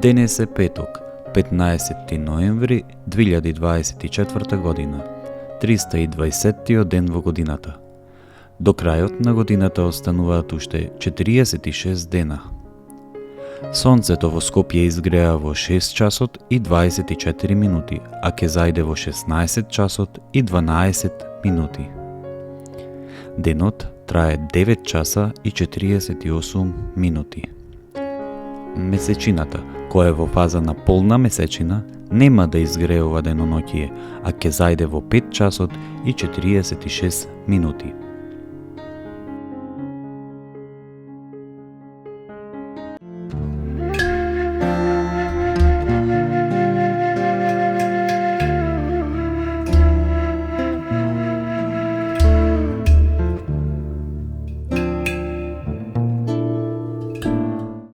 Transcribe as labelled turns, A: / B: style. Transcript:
A: Денес е петок, 15 ноември 2024 година, 320 ден во годината. До крајот на годината остануваат уште 46 дена. Сонцето во Скопје изгреа во 6 часот и 24 минути, а ќе зајде во 16 часот и 12 минути. Денот трае 9 часа и 48 минути. Месечината, која е во фаза на полна месечина, нема да изгреува деноноќие, а ќе зајде во 5 часот и 46 минути.